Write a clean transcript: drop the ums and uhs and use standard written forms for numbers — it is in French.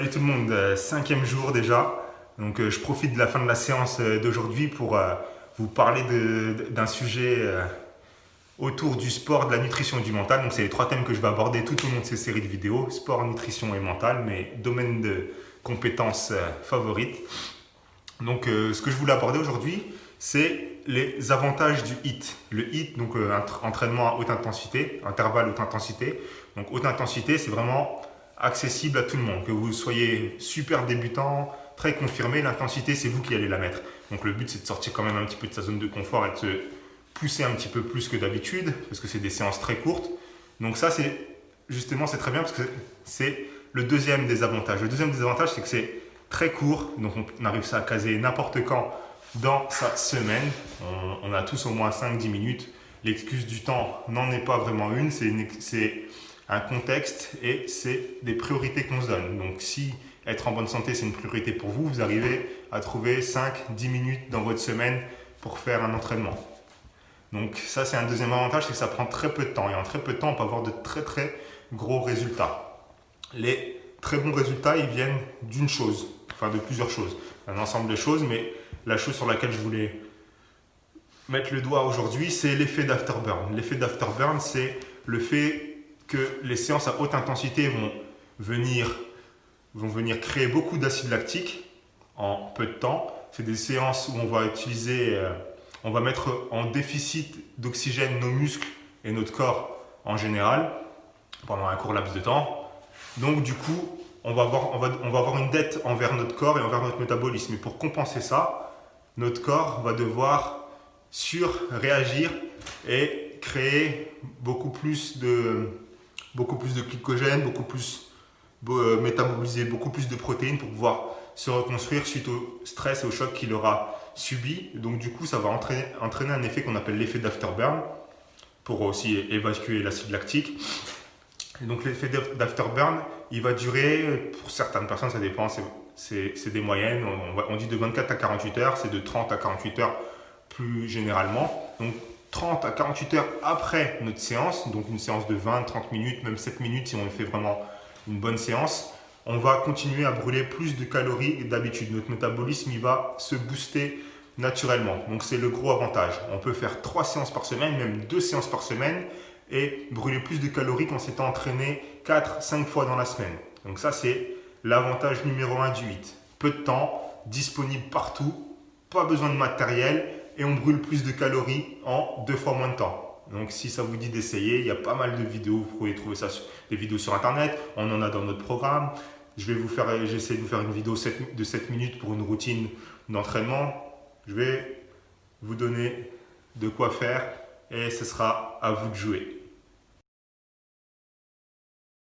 Salut tout le monde, cinquième jour déjà. Donc je profite de la fin de la séance d'aujourd'hui pour vous parler d'un sujet autour du sport, de la nutrition et du mental. Donc c'est les trois thèmes que je vais aborder tout au long de ces séries de vidéos. Sport, nutrition et mental, mes domaines de compétences favorites. Donc ce que je voulais aborder aujourd'hui, c'est les avantages du HIIT. Le HIIT, donc entraînement à haute intensité, intervalle haute intensité. Donc haute intensité, c'est vraiment accessible à tout le monde. Que vous soyez super débutant, très confirmé, l'intensité, c'est vous qui allez la mettre. Donc le but, c'est de sortir quand même un petit peu de sa zone de confort et de se pousser un petit peu plus que d'habitude, parce que c'est des séances très courtes. Donc ça, c'est justement, c'est très bien, parce que c'est le deuxième des avantages. Le deuxième des avantages, c'est que c'est très court, donc on arrive ça à caser n'importe quand dans sa semaine. On a tous au moins 5-10 minutes. L'excuse du temps n'en est pas vraiment une, c'est un contexte et c'est des priorités qu'on se donne. Donc si être en bonne santé c'est une priorité pour vous, vous arrivez à trouver 5-10 minutes dans votre semaine pour faire un entraînement. Donc ça c'est un deuxième avantage, c'est que ça prend très peu de temps et en très peu de temps on peut avoir de très très gros résultats. Les très bons résultats ils viennent d'une chose, enfin de plusieurs choses, un ensemble de choses, mais la chose sur laquelle je voulais mettre le doigt aujourd'hui c'est l'effet d'afterburn. L'effet d'afterburn c'est le fait que les séances à haute intensité vont venir créer beaucoup d'acide lactique en peu de temps. C'est des séances où on va mettre en déficit d'oxygène nos muscles et notre corps en général pendant un court laps de temps. Donc du coup, on va avoir une dette envers notre corps et envers notre métabolisme. Et pour compenser ça, notre corps va devoir surréagir et créer beaucoup plus de glycogène, métaboliser beaucoup plus de protéines pour pouvoir se reconstruire suite au stress et au choc qu'il aura subi. Donc du coup, ça va entraîner un effet qu'on appelle l'effet d'afterburn pour aussi évacuer l'acide lactique. Et donc l'effet d'afterburn, il va durer, pour certaines personnes, ça dépend, c'est des moyennes, on dit de 24 à 48 heures, c'est de 30 à 48 heures plus généralement. Donc 30 à 48 heures après notre séance, donc une séance de 20-30 minutes, même 7 minutes si on fait vraiment une bonne séance, on va continuer à brûler plus de calories que d'habitude. Notre métabolisme, il va se booster naturellement. Donc c'est le gros avantage. On peut faire 3 séances par semaine, même 2 séances par semaine et brûler plus de calories qu'en s'étant entraîné 4-5 fois dans la semaine. Donc ça, c'est l'avantage numéro 1 du HIIT. Peu de temps, disponible partout, pas besoin de matériel et on brûle plus de calories en 2 fois moins de temps. Donc si ça vous dit d'essayer, il y a pas mal de vidéos, vous pouvez trouver des vidéos sur internet, on en a dans notre programme. J'essaie de vous faire une vidéo de 7 minutes pour une routine d'entraînement. Je vais vous donner de quoi faire et ce sera à vous de jouer.